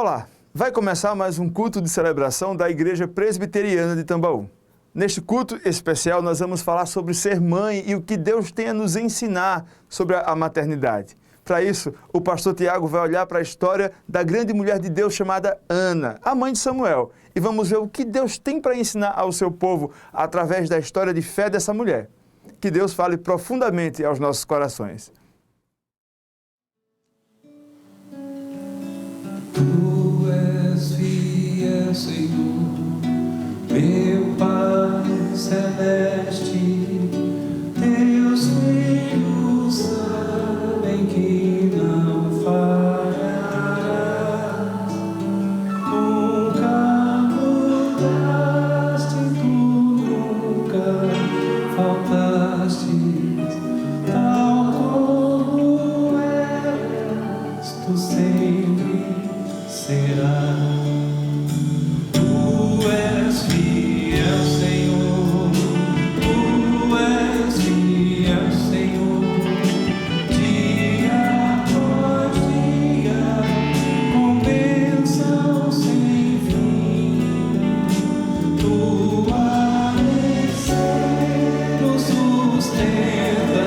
Olá, vai começar mais um culto de celebração da Igreja Presbiteriana de Tambaú. Neste culto especial nós vamos falar sobre ser mãe e o que Deus tem a nos ensinar sobre a maternidade. Para isso, o pastor Tiago vai olhar para a história da grande mulher de Deus chamada Ana, a mãe de Samuel, e vamos ver o que Deus tem para ensinar ao seu povo através da história de fé dessa mulher. Que Deus fale profundamente aos nossos corações. Tu és fiel, Senhor, meu Pai celeste, teus filhos sabem que não falharás, nunca mudaste, tu nunca faltaste, tal como és, tu sempre será. Tu és fiel, Senhor. Tu és fiel, Senhor. Dia após dia, com bênção sem fim. Tua mercê nos sustenta,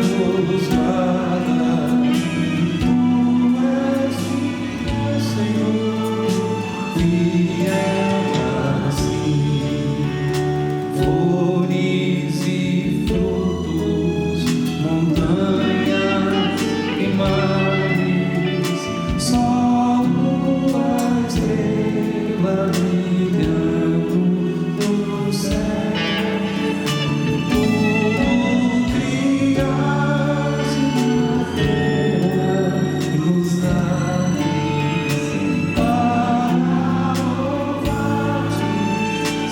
nos guarda. Tu és fiel, Senhor, fiel assim. Flores e frutos, montanhas e mares, sol, lua, estrela brilhando no céu. Tudo criaste na terra e nos ares para louvar-te,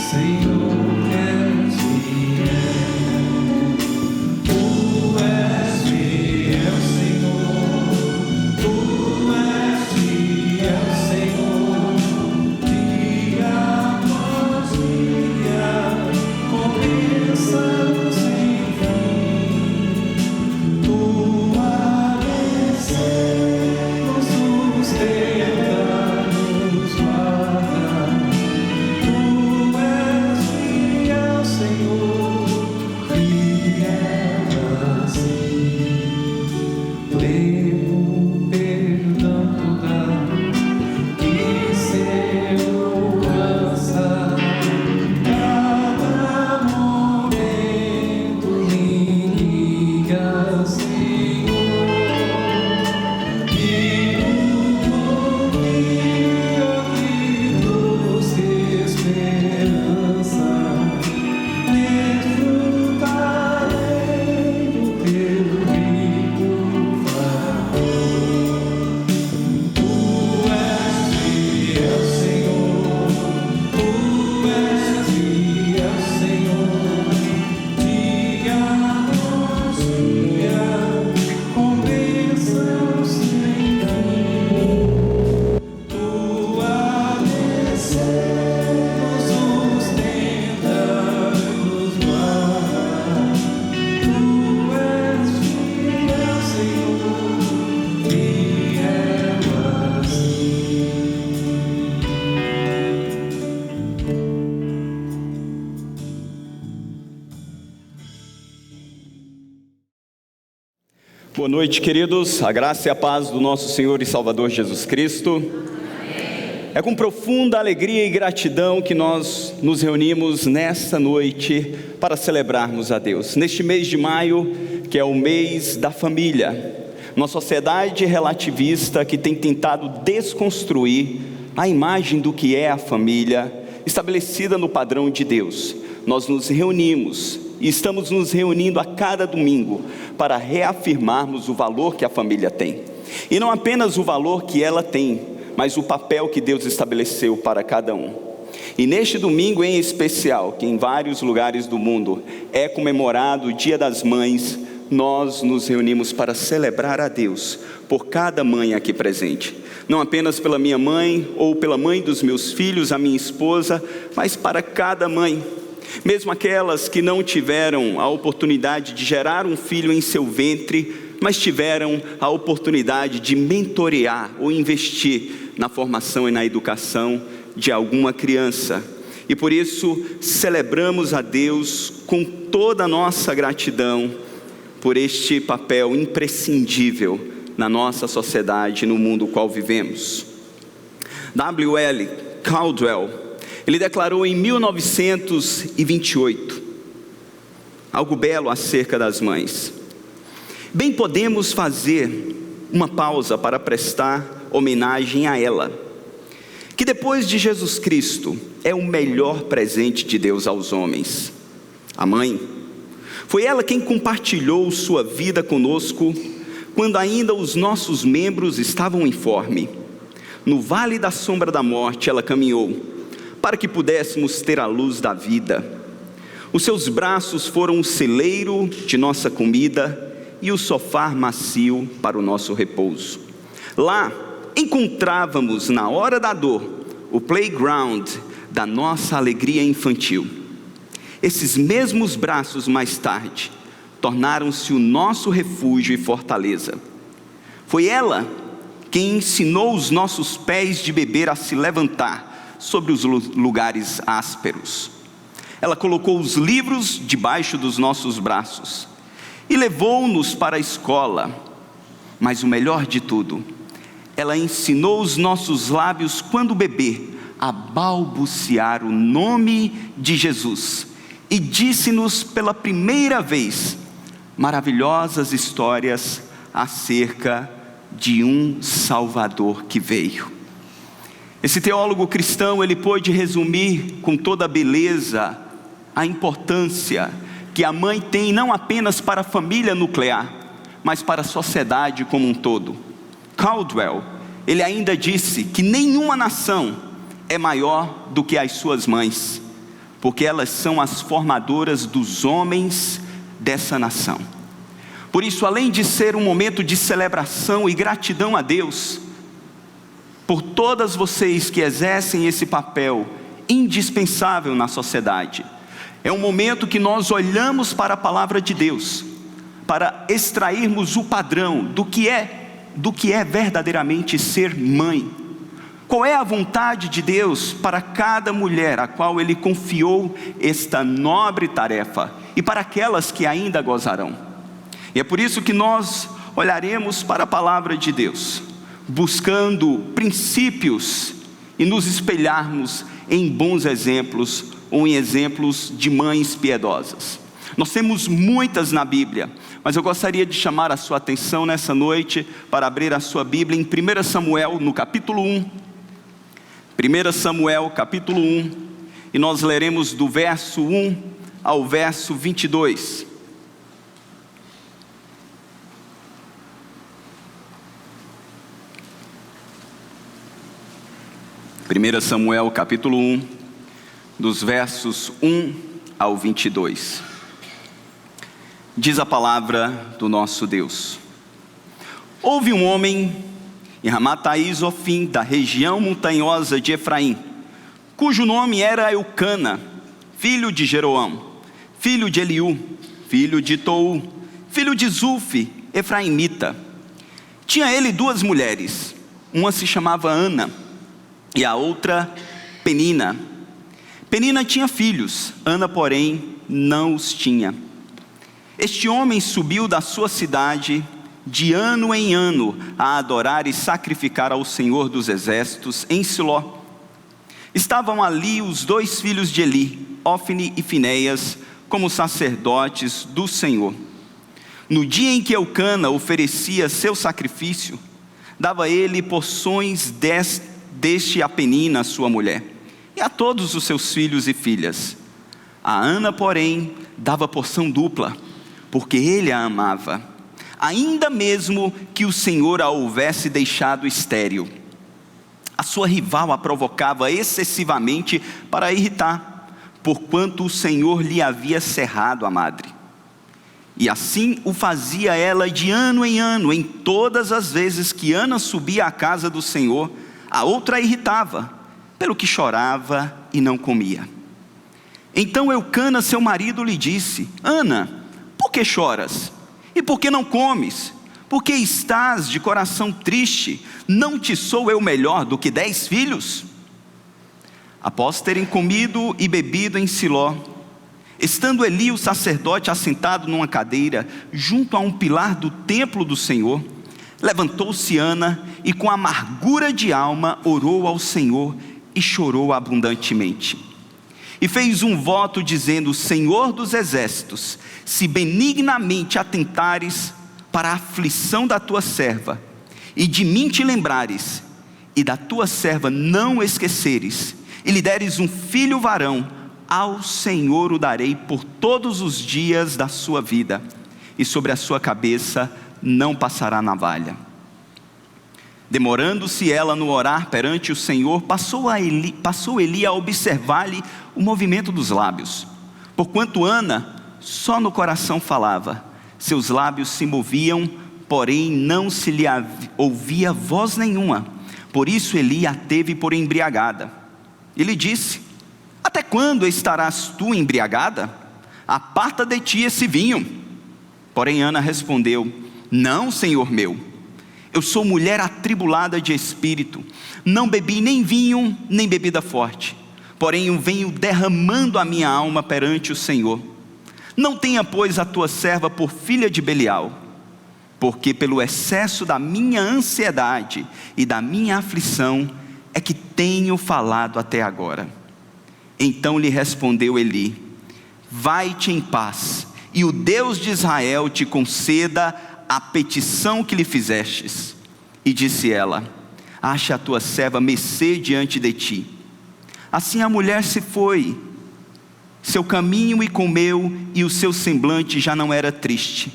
Senhor, és fiel. Tu és fiel, Senhor. Tu és fiel, Senhor. Dia após dia, com bênção sem fim. Tua mercê nos sustenta, nos guarda. Tu és fiel, Senhor, fiel assim. Pleno perdão tu dá, que segurança, cada momento liga, Senhor, e no dia que trouxe esperança, desfrutarei do teu rico favor. Tu és fiel, Senhor. Tu és fiel, Senhor. Dia após dia, com bênção sem fim. Tua mercê nos sustenta, nos guarda. Tu és fiel, Senhor, fiel assim. Boa noite, queridos. A graça e a paz do nosso Senhor e Salvador Jesus Cristo. É com profunda alegria e gratidão que nós nos reunimos nesta noite para celebrarmos a Deus. Neste mês de maio, que é o mês da família, uma sociedade relativista que tem tentado desconstruir a imagem do que é a família estabelecida no padrão de Deus. Nós nos reunimos e estamos nos reunindo a cada domingo para reafirmarmos o valor que a família tem. E não apenas o valor que ela tem, mas o papel que Deus estabeleceu para cada um. E neste domingo em especial, que em vários lugares do mundo é comemorado o Dia das Mães, nós nos reunimos para celebrar a Deus por cada mãe aqui presente. Não apenas pela minha mãe ou pela mãe dos meus filhos, a minha esposa, mas para cada mãe. Mesmo aquelas que não tiveram a oportunidade de gerar um filho em seu ventre, mas tiveram a oportunidade de mentorear ou investir na formação e na educação de alguma criança. E por isso celebramos a Deus com toda a nossa gratidão por este papel imprescindível na nossa sociedade, no mundo no qual vivemos. W.L. Caldwell, ele declarou em 1928 algo belo acerca das mães. Bem podemos fazer uma pausa para prestar homenagem a ela, que depois de Jesus Cristo é o melhor presente de Deus aos homens. A mãe, foi ela quem compartilhou sua vida conosco quando ainda os nossos membros estavam informes. No vale da sombra da morte ela caminhou, para que pudéssemos ter a luz da vida. Os seus braços foram o celeiro de nossa comida e o sofá macio para o nosso repouso. Lá encontrávamos na hora da dor o playground da nossa alegria infantil. Esses mesmos braços mais tarde tornaram-se o nosso refúgio e fortaleza. Foi ela quem ensinou os nossos pés de beber a se levantar sobre os lugares ásperos. Ela colocou os livros debaixo dos nossos braços e levou-nos para a escola. Mas o melhor de tudo, ela ensinou os nossos lábios, quando bebê, a balbuciar o nome de Jesus, e disse-nos pela primeira vez maravilhosas histórias acerca de um Salvador que veio. Esse teólogo cristão, ele pôde resumir com toda a beleza a importância que a mãe tem não apenas para a família nuclear, mas para a sociedade como um todo. Caldwell, ele ainda disse que nenhuma nação é maior do que as suas mães, porque elas são as formadoras dos homens dessa nação. Por isso, além de ser um momento de celebração e gratidão a Deus, por todas vocês que exercem esse papel indispensável na sociedade, é um momento que nós olhamos para a palavra de Deus, para extrairmos o padrão do que é verdadeiramente ser mãe. Qual é a vontade de Deus para cada mulher a qual Ele confiou esta nobre tarefa, e para aquelas que ainda gozarão. E é por isso que nós olharemos para a palavra de Deus, buscando princípios e nos espelharmos em bons exemplos, ou em exemplos de mães piedosas. Nós temos muitas na Bíblia, mas eu gostaria de chamar a sua atenção nessa noite para abrir a sua Bíblia em 1 Samuel, no capítulo 1. 1 Samuel, capítulo 1, e nós leremos do verso 1 ao verso 22. Primeira Samuel, capítulo 1, dos versos 1 ao 22. Diz a palavra do nosso Deus: Houve um homem em Ramataí-Zofim, da região montanhosa de Efraim, cujo nome era Eucana, filho de Jeroão, filho de Eliú, filho de Tou, filho de Zulfi, efraimita. Tinha ele duas mulheres, uma se chamava Ana e a outra Penina. Penina tinha filhos, Ana, porém, não os tinha. Este homem subiu da sua cidade de ano em ano a adorar e sacrificar ao Senhor dos Exércitos em Siló. Estavam ali os dois filhos de Eli, Ofni e Finéias, como sacerdotes do Senhor. No dia em que Eucana oferecia seu sacrifício, dava ele porções deste a Penina, sua mulher, e a todos os seus filhos e filhas. A Ana, porém, dava porção dupla, porque ele a amava, ainda mesmo que o Senhor a houvesse deixado estéril. A sua rival a provocava excessivamente para irritar, porquanto o Senhor lhe havia cerrado a madre. E assim o fazia ela de ano em ano. Em todas as vezes que Ana subia à casa do Senhor, a outra a irritava, pelo que chorava e não comia. Então Eucana, seu marido, lhe disse: Ana, por que choras? E por que não comes? Por que estás de coração triste? Não te sou eu melhor do que 10 filhos? Após terem comido e bebido em Siló, estando Eli o sacerdote assentado numa cadeira, junto a um pilar do templo do Senhor, levantou-se Ana e com amargura de alma orou ao Senhor e chorou abundantemente. E fez um voto dizendo: Senhor dos exércitos, se benignamente atentares para a aflição da tua serva, e de mim te lembrares, e da tua serva não esqueceres, e lhe deres um filho varão, ao Senhor o darei por todos os dias da sua vida, e sobre a sua cabeça não passará navalha. Demorando-se ela no orar perante o Senhor, passou Eli a observar-lhe o movimento dos lábios. Porquanto Ana só no coração falava, seus lábios se moviam, porém não se lhe ouvia voz nenhuma. Por isso Eli a teve por embriagada. Ele disse: até quando estarás tu embriagada? Aparta de ti esse vinho. Porém Ana respondeu: não, Senhor meu, eu sou mulher atribulada de espírito, não bebi nem vinho, nem bebida forte, porém eu venho derramando a minha alma perante o Senhor. Não tenha, pois, a tua serva por filha de Belial, porque pelo excesso da minha ansiedade e da minha aflição é que tenho falado até agora. Então lhe respondeu Eli: vai-te em paz, e o Deus de Israel te conceda a petição que lhe fizestes. E disse ela: ache a tua serva mercê diante de ti. Assim a mulher se foi seu caminho e comeu, e o seu semblante já não era triste.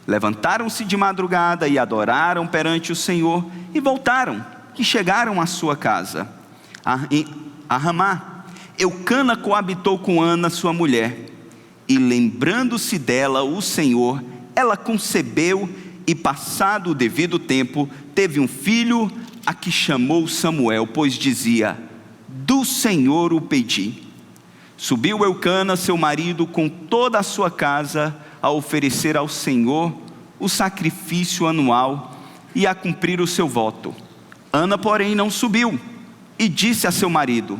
Levantaram-se de madrugada e adoraram perante o Senhor, e voltaram, e chegaram à sua casa. A Ramá, Eucana coabitou com Ana sua mulher, e lembrando-se dela o Senhor, ela concebeu, e passado o devido tempo, teve um filho, a que chamou Samuel, pois dizia: do Senhor o pedi. Subiu Eucana, seu marido, com toda a sua casa, a oferecer ao Senhor o sacrifício anual e a cumprir o seu voto. Ana, porém, não subiu, e disse a seu marido: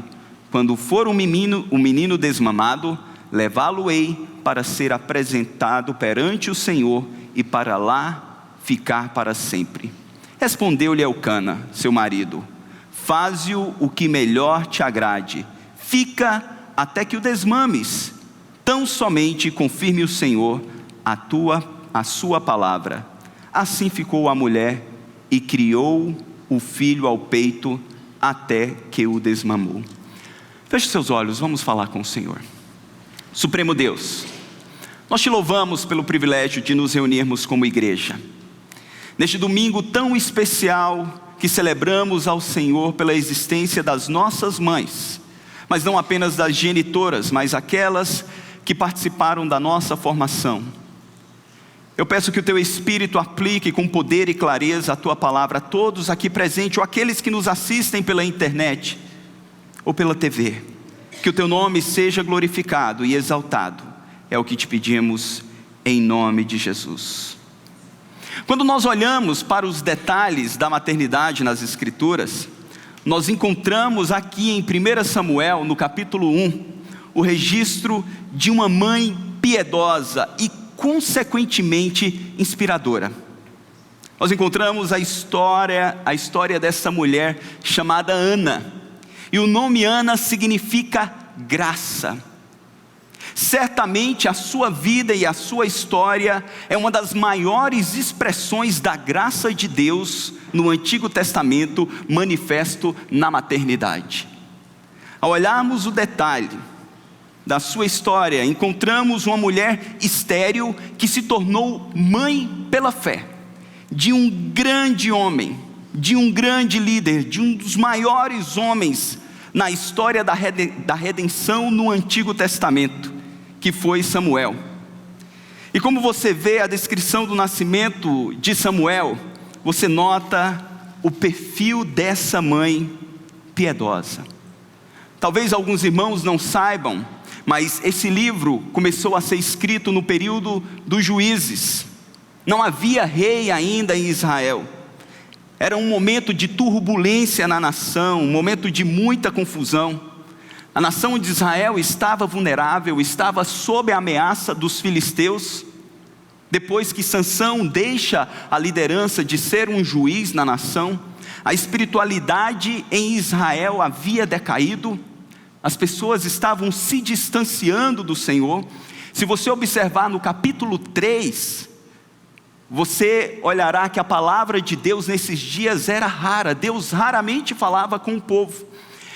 quando for o menino desmamado, levá-lo-ei para ser apresentado perante o Senhor, e para lá ficar para sempre. Respondeu-lhe Eucana, seu marido: faze-o o que melhor te agrade, fica até que o desmames, tão somente confirme o Senhor a sua palavra. Assim ficou a mulher e criou o filho ao peito até que o desmamou. Feche seus olhos, vamos falar com o Senhor. Supremo Deus, nós te louvamos pelo privilégio de nos reunirmos como igreja, neste domingo tão especial que celebramos ao Senhor pela existência das nossas mães, mas não apenas das genitoras, mas aquelas que participaram da nossa formação. Eu peço que o teu Espírito aplique com poder e clareza a tua palavra a todos aqui presentes, ou aqueles que nos assistem pela internet ou pela TV. Que o teu nome seja glorificado e exaltado, é o que te pedimos em nome de Jesus. Quando nós olhamos para os detalhes da maternidade nas Escrituras, nós encontramos aqui em 1 Samuel, no capítulo 1, o registro de uma mãe piedosa e consequentemente inspiradora. Nós encontramos a história dessa mulher chamada Ana, e o nome Ana significa graça. Certamente a sua vida e a sua história é uma das maiores expressões da graça de Deus no Antigo Testamento, manifesto na maternidade. Ao olharmos o detalhe da sua história, encontramos uma mulher estéril que se tornou mãe pela fé, de um grande homem, de um grande líder, de um dos maiores homens na história da redenção no Antigo Testamento, que foi Samuel. E como você vê a descrição do nascimento de Samuel, você nota o perfil dessa mãe piedosa. Talvez alguns irmãos não saibam, mas esse livro começou a ser escrito no período dos juízes. Não havia rei ainda em Israel. Era um momento de turbulência na nação, um momento de muita confusão. A nação de Israel estava vulnerável, estava sob a ameaça dos filisteus. Depois que Sansão deixa a liderança de ser um juiz na nação, a espiritualidade em Israel havia decaído. As pessoas estavam se distanciando do Senhor. Se você observar no capítulo 3, você olhará que a palavra de Deus nesses dias era rara. Deus raramente falava com o povo.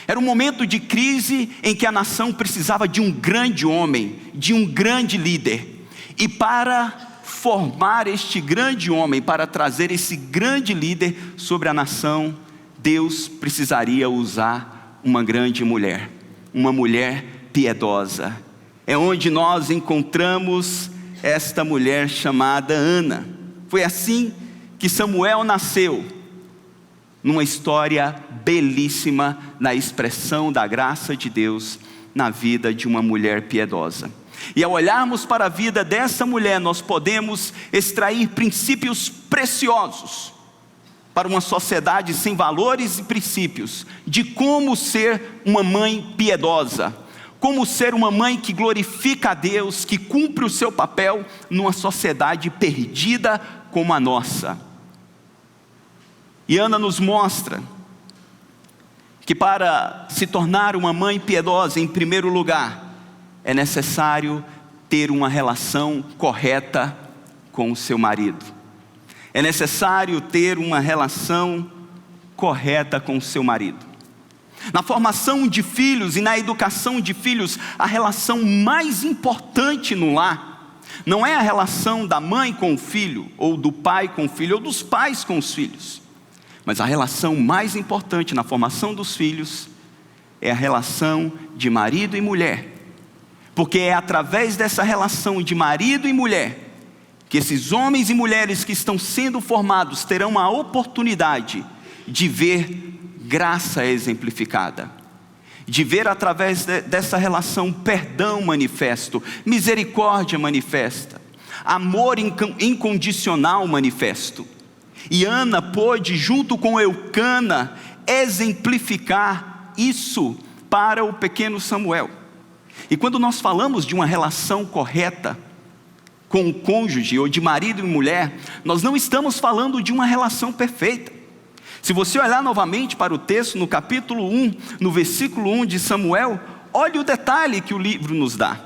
Era um momento de crise em que a nação precisava de um grande homem, de um grande líder. E para formar este grande homem, para trazer esse grande líder sobre a nação, Deus precisaria usar uma grande mulher, uma mulher piedosa. É onde nós encontramos esta mulher chamada Ana. Foi assim que Samuel nasceu, numa história belíssima, na expressão da graça de Deus na vida de uma mulher piedosa. E ao olharmos para a vida dessa mulher, nós podemos extrair princípios preciosos para uma sociedade sem valores e princípios, de como ser uma mãe piedosa, como ser uma mãe que glorifica a Deus, que cumpre o seu papel numa sociedade perdida como a nossa. E Ana nos mostra que para se tornar uma mãe piedosa, em primeiro lugar, é necessário ter uma relação correta com o seu marido. É necessário ter uma relação correta com o seu marido. Na formação de filhos e na educação de filhos, a relação mais importante no lar não é a relação da mãe com o filho, ou do pai com o filho, ou dos pais com os filhos. Mas a relação mais importante na formação dos filhos é a relação de marido e mulher. Porque é através dessa relação de marido e mulher que esses homens e mulheres que estão sendo formados terão a oportunidade de ver graça exemplificada, de ver através dessa relação perdão manifesto, misericórdia manifesta, amor incondicional manifesto. E Ana pôde, junto com Eucana, exemplificar isso para o pequeno Samuel. E quando nós falamos de uma relação correta com o cônjuge, ou de marido e mulher, nós não estamos falando de uma relação perfeita. Se você olhar novamente para o texto, no capítulo 1, no versículo 1 de Samuel, olhe o detalhe que o livro nos dá.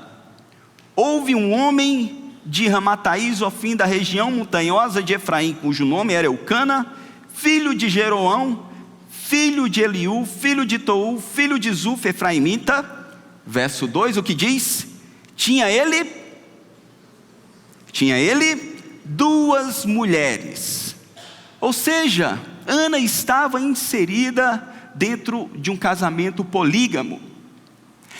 Houve um homem de Ramataí, Zofim, da região montanhosa de Efraim, cujo nome era Eucana, filho de Jeroão, filho de Eliú, filho de Tou, filho de Zuf, efraimita. Verso 2, o que diz? Tinha ele 2 mulheres. Ou seja, Ana estava inserida dentro de um casamento polígamo.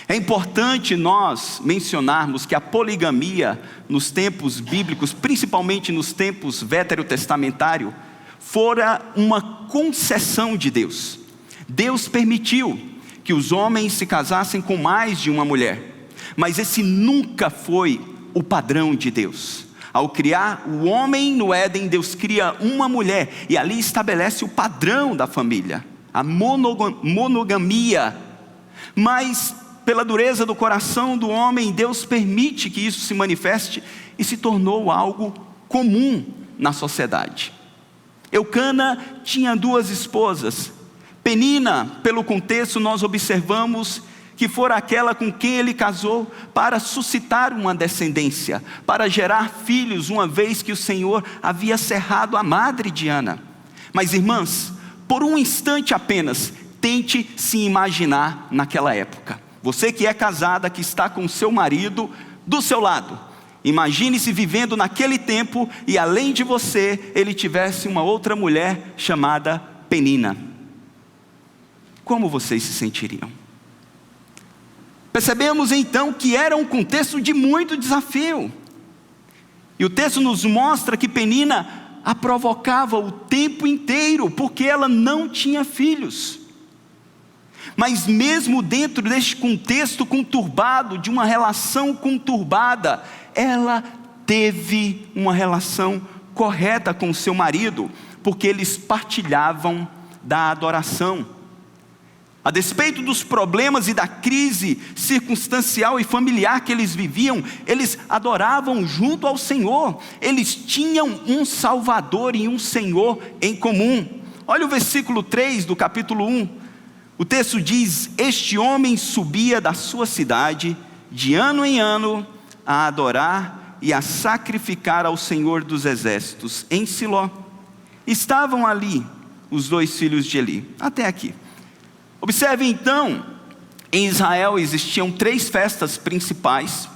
É importante nós mencionarmos que a poligamia nos tempos bíblicos, principalmente nos tempos veterotestamentários, fora uma concessão de Deus. Deus permitiu que os homens se casassem com mais de uma mulher, mas esse nunca foi o padrão de Deus. Ao criar o homem no Éden, Deus cria uma mulher, e ali estabelece o padrão da família, a monogamia. Mas pela dureza do coração do homem, Deus permite que isso se manifeste, e se tornou algo comum na sociedade. Eucana tinha 2 esposas. Penina, pelo contexto, nós observamos que fora aquela com quem ele casou para suscitar uma descendência, para gerar filhos, uma vez que o Senhor havia cerrado a madre de Ana. Mas irmãs, por um instante apenas, tente se imaginar naquela época. Você que é casada, que está com seu marido do seu lado, imagine-se vivendo naquele tempo e além de você, ele tivesse uma outra mulher chamada Penina. Como vocês se sentiriam? Percebemos então que era um contexto de muito desafio. E o texto nos mostra que Penina a provocava o tempo inteiro, porque ela não tinha filhos. Mas mesmo dentro deste contexto conturbado, de uma relação conturbada, ela teve uma relação correta com seu marido, porque eles partilhavam da adoração. A despeito dos problemas e da crise circunstancial e familiar que eles viviam, eles adoravam junto ao Senhor. Eles tinham um Salvador e um Senhor em comum. Olha o versículo 3 do capítulo 1. O texto diz: este homem subia da sua cidade de ano em ano a adorar e a sacrificar ao Senhor dos exércitos em Siló. Estavam ali os 2 filhos de Eli. Até aqui. Observe então, em Israel existiam 3 festas principais,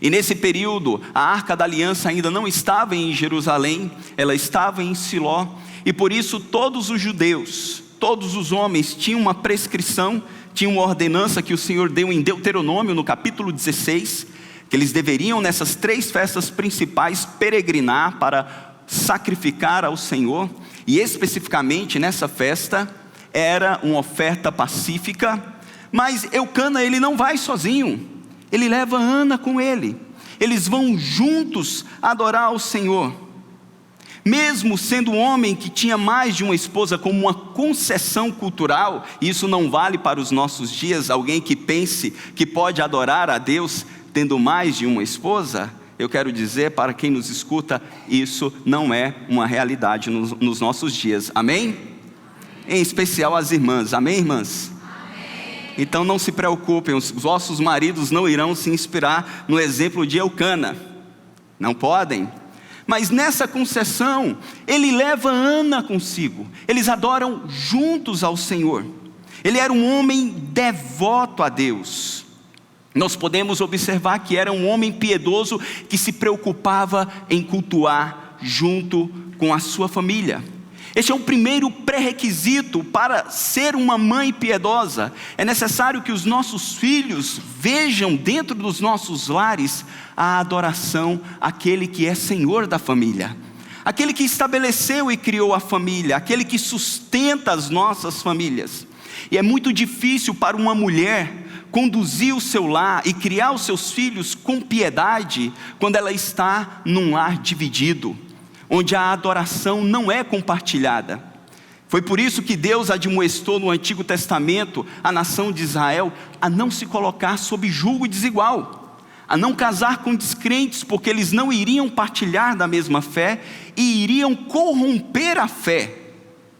e nesse período a Arca da Aliança ainda não estava em Jerusalém, ela estava em Siló, e por isso todos os judeus, todos os homens tinham uma prescrição, tinham uma ordenança que o Senhor deu em Deuteronômio no capítulo 16, que eles deveriam nessas 3 festas principais peregrinar para sacrificar ao Senhor, e especificamente nessa festa era uma oferta pacífica, mas Eucana ele não vai sozinho, ele leva Ana com ele, eles vão juntos adorar ao Senhor. Mesmo sendo um homem que tinha mais de uma esposa como uma concessão cultural, isso não vale para os nossos dias, alguém que pense que pode adorar a Deus tendo mais de uma esposa, eu quero dizer para quem nos escuta, isso não é uma realidade nos nossos dias, amém? Em especial as irmãs, amém, irmãs? Amém. Então não se preocupem, os vossos maridos não irão se inspirar no exemplo de Eucana, não podem. Mas nessa concessão, ele leva Ana consigo, eles adoram juntos ao Senhor. Ele era um homem devoto a Deus. Nós podemos observar que era um homem piedoso que se preocupava em cultuar junto com a sua família. Este é o primeiro pré-requisito para ser uma mãe piedosa. É necessário que os nossos filhos vejam dentro dos nossos lares a adoração àquele que é Senhor da família, aquele que estabeleceu e criou a família, aquele que sustenta as nossas famílias. E é muito difícil para uma mulher conduzir o seu lar e criar os seus filhos com piedade quando ela está num lar dividido, onde a adoração não é compartilhada. Foi por isso que Deus admoestou no Antigo Testamento a nação de Israel a não se colocar sob julgo desigual, a não casar com descrentes, porque eles não iriam partilhar da mesma fé e iriam corromper a fé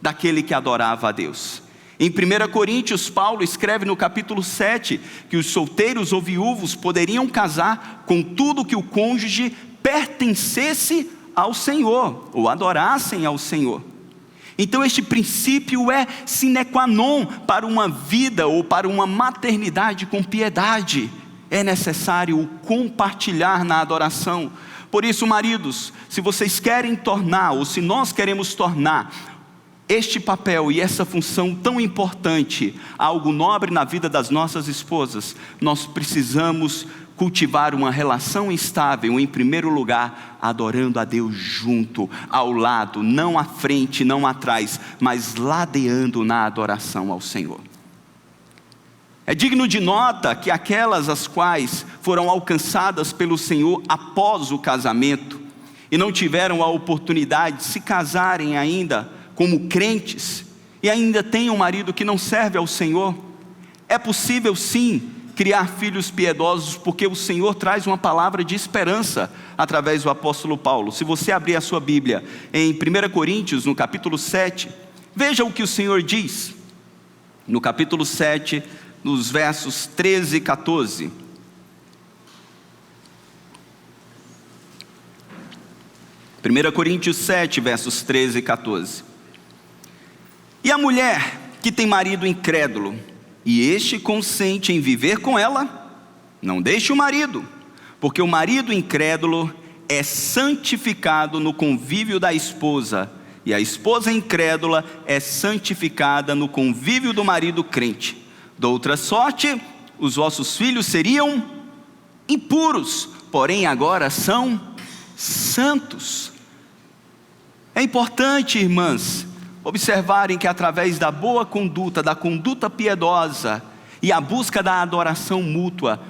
daquele que adorava a Deus. Em 1 Coríntios, Paulo escreve no capítulo 7 que os solteiros ou viúvos poderiam casar com tudo que o cônjuge pertencesse ao Senhor, ou adorassem ao Senhor. Então este princípio é sine qua non para uma vida ou para uma maternidade com piedade. É necessário o compartilhar na adoração. Por isso, maridos, se vocês querem tornar, ou se nós queremos tornar este papel e essa função tão importante algo nobre na vida das nossas esposas, nós precisamos cultivar uma relação estável, em primeiro lugar, adorando a Deus junto, ao lado, não à frente, não atrás, mas ladeando na adoração ao Senhor. É digno de nota que aquelas as quais foram alcançadas pelo Senhor após o casamento e não tiveram a oportunidade de se casarem ainda como crentes e ainda têm um marido que não serve ao Senhor, é possível sim criar filhos piedosos, porque o Senhor traz uma palavra de esperança através do apóstolo Paulo. Se você abrir a sua Bíblia em 1 Coríntios, no capítulo 7, veja o que o Senhor diz, no capítulo 7, nos versos 13 e 14. Primeira Coríntios 7, versos 13 e 14. E a mulher que tem marido incrédulo, e este consente em viver com ela, não deixe o marido, porque o marido incrédulo é santificado no convívio da esposa, e a esposa incrédula é santificada no convívio do marido crente. De outra sorte, os vossos filhos seriam impuros, porém agora são santos. É importante, irmãs, observarem que através da boa conduta, da conduta piedosa e a busca da adoração mútua,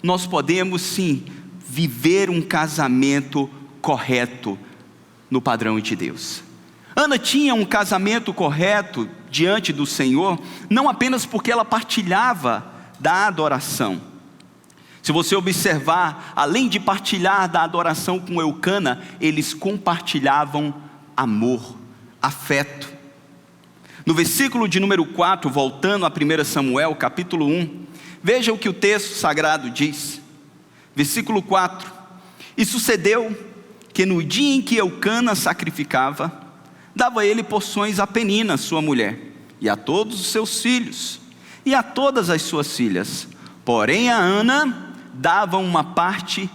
nós podemos sim viver um casamento correto, no padrão de Deus. Ana tinha um casamento correto diante do Senhor, não apenas porque ela partilhava da adoração. Se você observar, além de partilhar da adoração com Eucana, eles compartilhavam amor, afeto. No versículo de número 4, voltando a 1 Samuel, capítulo 1, veja o que o texto sagrado diz. Versículo 4: E sucedeu que no dia em que Eucana sacrificava, dava ele porções a Penina, sua mulher, e a todos os seus filhos, e a todas as suas filhas. Porém a Ana dava uma parte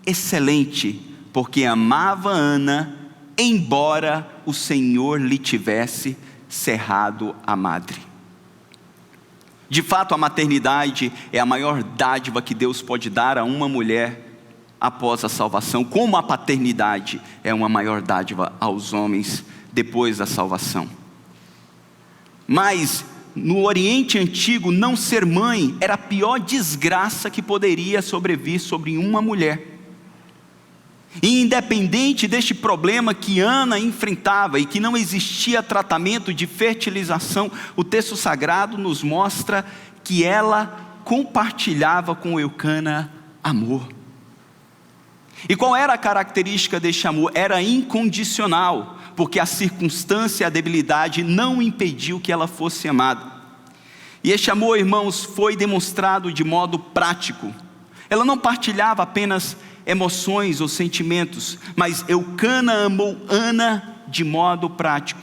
excelente, porque amava Ana, embora o Senhor lhe tivesse cerrado a madre. De fato, a maternidade é a maior dádiva que Deus pode dar a uma mulher após a salvação, como a paternidade é uma maior dádiva aos homens depois da salvação. Mas no Oriente Antigo, não ser mãe era a pior desgraça que poderia sobrevir sobre uma mulher. E independente deste problema que Ana enfrentava e que não existia tratamento de fertilização, o texto sagrado nos mostra que ela compartilhava com Eucana amor. E qual era a característica deste amor? Era incondicional, porque a circunstância e a debilidade não impediu que ela fosse amada. E este amor, irmãos, foi demonstrado de modo prático. Ela não partilhava apenas emoções ou sentimentos, mas Eucana amou Ana de modo prático.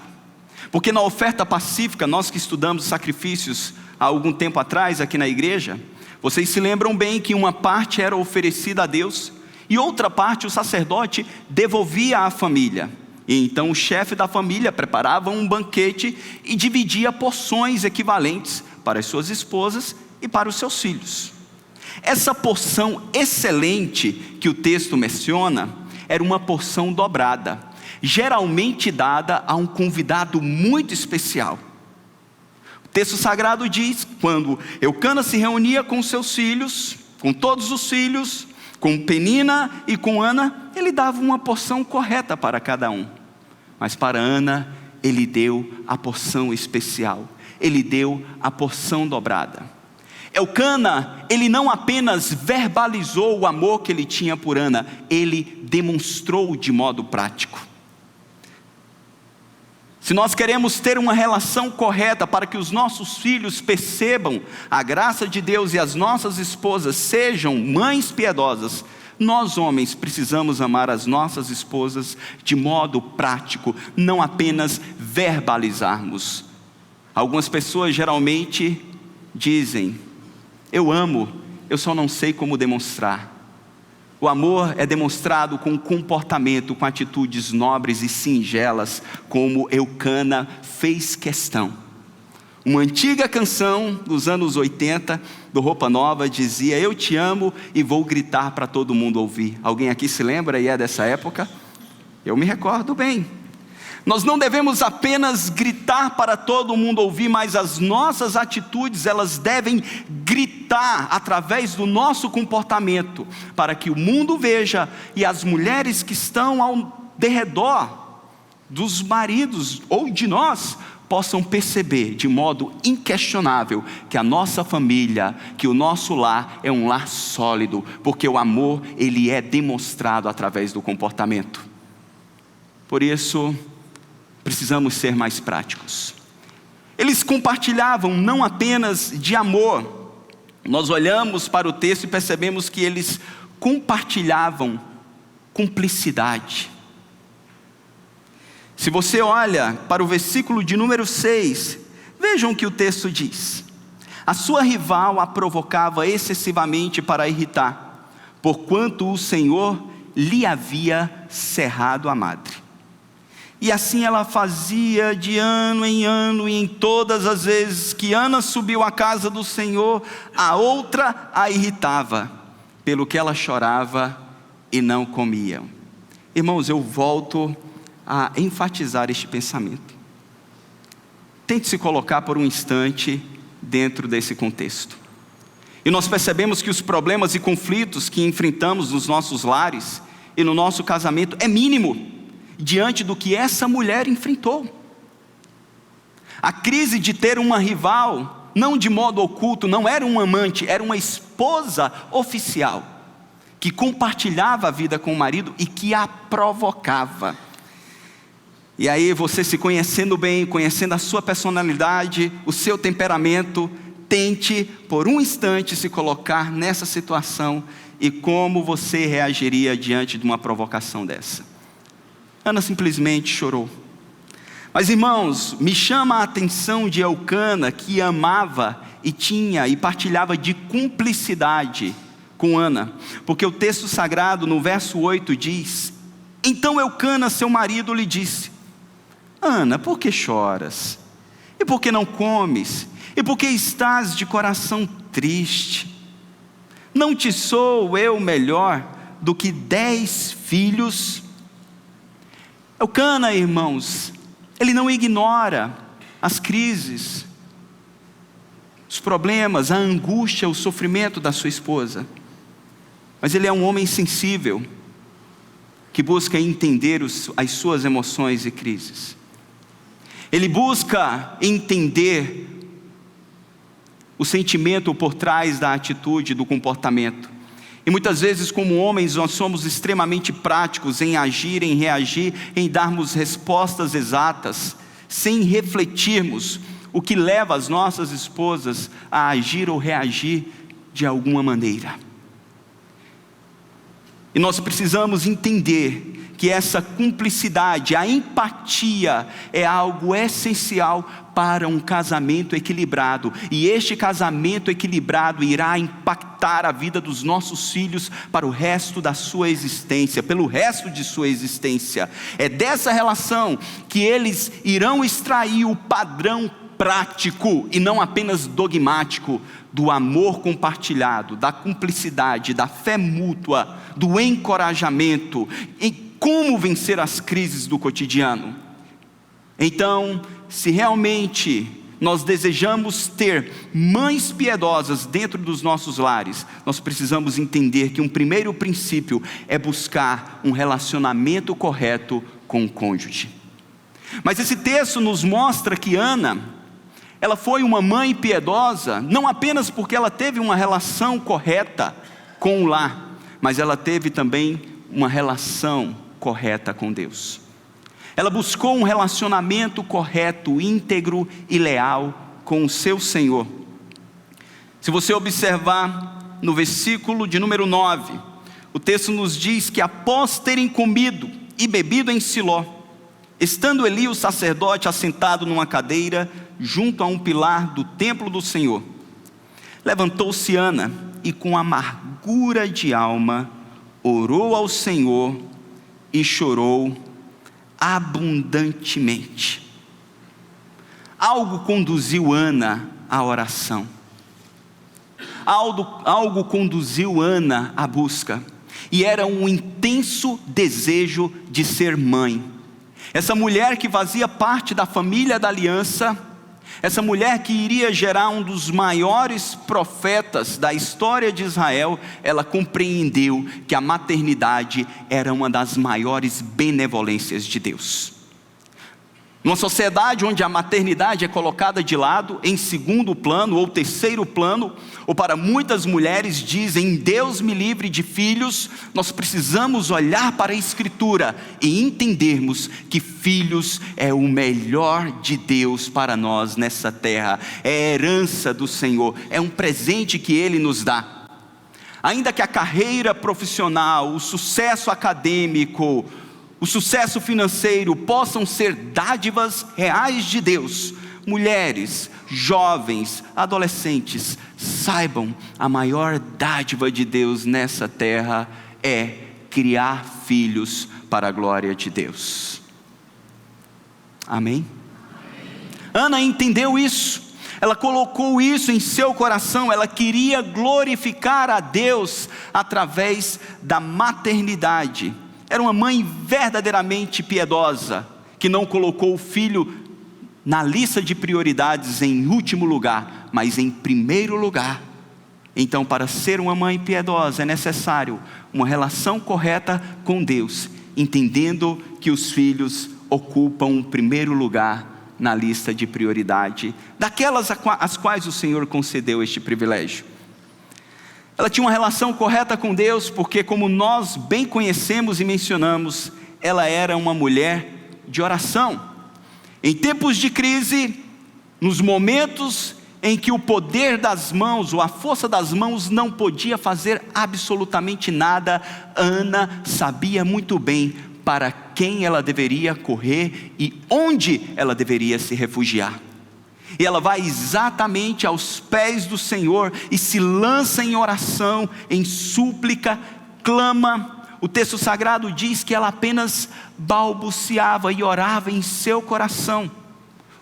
Porque na oferta pacífica, nós que estudamos sacrifícios há algum tempo atrás aqui na igreja, vocês se lembram bem que uma parte era oferecida a Deus e outra parte o sacerdote devolvia à família. E então o chefe da família preparava um banquete e dividia porções equivalentes para as suas esposas e para os seus filhos. Essa porção excelente que o texto menciona era uma porção dobrada, geralmente dada a um convidado muito especial. O texto sagrado diz: quando Eucana se reunia com seus filhos, com todos os filhos, com Penina e com Ana, ele dava uma porção correta para cada um. Mas para Ana, ele deu a porção especial, ele deu a porção dobrada. Eucana, ele não apenas verbalizou o amor que ele tinha por Ana, ele demonstrou de modo prático. Se nós queremos ter uma relação correta para que os nossos filhos percebam a graça de Deus e as nossas esposas sejam mães piedosas, nós homens precisamos amar as nossas esposas de modo prático, não apenas verbalizarmos. Algumas pessoas geralmente dizem: eu amo, eu só não sei como demonstrar. O amor é demonstrado com comportamento, com atitudes nobres e singelas, como Eucana fez questão. Uma antiga canção dos anos 80, do Roupa Nova, dizia: eu te amo e vou gritar para todo mundo ouvir. Alguém aqui se lembra e é dessa época? Eu me recordo bem. Nós não devemos apenas gritar para todo mundo ouvir, mas as nossas atitudes, elas devem gritar através do nosso comportamento, para que o mundo veja e as mulheres que estão ao derredor dos maridos ou de nós, possam perceber de modo inquestionável que a nossa família, que o nosso lar é um lar sólido, porque o amor, ele é demonstrado através do comportamento. Por isso, precisamos ser mais práticos. Eles compartilhavam não apenas de amor. Nós olhamos para o texto e percebemos que eles compartilhavam cumplicidade. Se você olha para o versículo de número 6, vejam o que o texto diz: a sua rival a provocava excessivamente para irritar, porquanto o Senhor lhe havia cerrado a madre. E assim ela fazia de ano em ano, e em todas as vezes que Ana subiu à casa do Senhor, a outra a irritava, pelo que ela chorava e não comia. Irmãos, eu volto a enfatizar este pensamento. Tente se colocar por um instante dentro desse contexto. E nós percebemos que os problemas e conflitos que enfrentamos nos nossos lares e no nosso casamento é mínimo. diante do que essa mulher enfrentou. A crise de ter uma rival, não de modo oculto, não era um amante, era uma esposa oficial, que compartilhava a vida com o marido e que a provocava. E aí você, se conhecendo bem, conhecendo a sua personalidade, o seu temperamento, tente por um instante se colocar nessa situação e como você reagiria diante de uma provocação dessa. Ana simplesmente chorou. Mas, irmãos, me chama a atenção de Elcana, que amava e tinha e partilhava de cumplicidade com Ana, porque o texto sagrado no verso 8 diz: então Elcana, seu marido, lhe disse: Ana, por que choras? E por que não comes? E por que estás de coração triste? Não te sou eu melhor do que 10 filhos? Elcana, irmãos, ele não ignora as crises, os problemas, a angústia, o sofrimento da sua esposa. Mas ele é um homem sensível, que busca entender as suas emoções e crises. Ele busca entender o sentimento por trás da atitude, do comportamento. E muitas vezes, como homens, nós somos extremamente práticos em agir, em reagir, em darmos respostas exatas, sem refletirmos o que leva as nossas esposas a agir ou reagir de alguma maneira. E nós precisamos entender que essa cumplicidade, a empatia, é algo essencial para um casamento equilibrado. E este casamento equilibrado irá impactar a vida dos nossos filhos para o resto da sua existência, pelo resto de sua existência. É dessa relação que eles irão extrair o padrão prático e não apenas dogmático do amor compartilhado, da cumplicidade, da fé mútua, do encorajamento, em como vencer as crises do cotidiano. Então, se realmente nós desejamos ter mães piedosas dentro dos nossos lares, nós precisamos entender que um primeiro princípio é buscar um relacionamento correto com o cônjuge. Mas esse texto nos mostra que Ana, ela foi uma mãe piedosa, não apenas porque ela teve uma relação correta com o lar, mas ela teve também uma relação correta com Deus. Ela buscou um relacionamento correto, íntegro e leal com o seu Senhor. Se você observar no versículo de número 9, o texto nos diz que após terem comido e bebido em Siló, estando Eli o sacerdote assentado numa cadeira junto a um pilar do templo do Senhor, levantou-se Ana e com amargura de alma orou ao Senhor e chorou abundantemente. Algo conduziu Ana à oração. Algo conduziu Ana à busca. E era um intenso desejo de ser mãe. Essa mulher que fazia parte da família da aliança, essa mulher que iria gerar um dos maiores profetas da história de Israel, ela compreendeu que a maternidade era uma das maiores benevolências de Deus. Numa sociedade onde a maternidade é colocada de lado, em segundo plano ou terceiro plano, ou para muitas mulheres dizem, Deus me livre de filhos, nós precisamos olhar para a Escritura e entendermos que filhos é o melhor de Deus para nós nessa terra, é herança do Senhor, é um presente que Ele nos dá. Ainda que a carreira profissional, o sucesso acadêmico, o sucesso financeiro possam ser dádivas reais de Deus, mulheres, jovens, adolescentes, saibam, a maior dádiva de Deus nessa terra é criar filhos para a glória de Deus. Amém? Ana entendeu isso, ela colocou isso em seu coração, ela queria glorificar a Deus através da maternidade. Era uma mãe verdadeiramente piedosa, que não colocou o filho na lista de prioridades em último lugar, mas em primeiro lugar. Então, para ser uma mãe piedosa, é necessário uma relação correta com Deus, entendendo que os filhos ocupam um primeiro lugar na lista de prioridade daquelas às quais o Senhor concedeu este privilégio. Ela tinha uma relação correta com Deus, porque, como nós bem conhecemos e mencionamos, ela era uma mulher de oração. Em tempos de crise, nos momentos em que o poder das mãos, ou a força das mãos não podia fazer absolutamente nada, Ana sabia muito bem para quem ela deveria correr e onde ela deveria se refugiar. E ela vai exatamente aos pés do Senhor e se lança em oração, em súplica, clama. O texto sagrado diz que ela apenas balbuciava e orava em seu coração.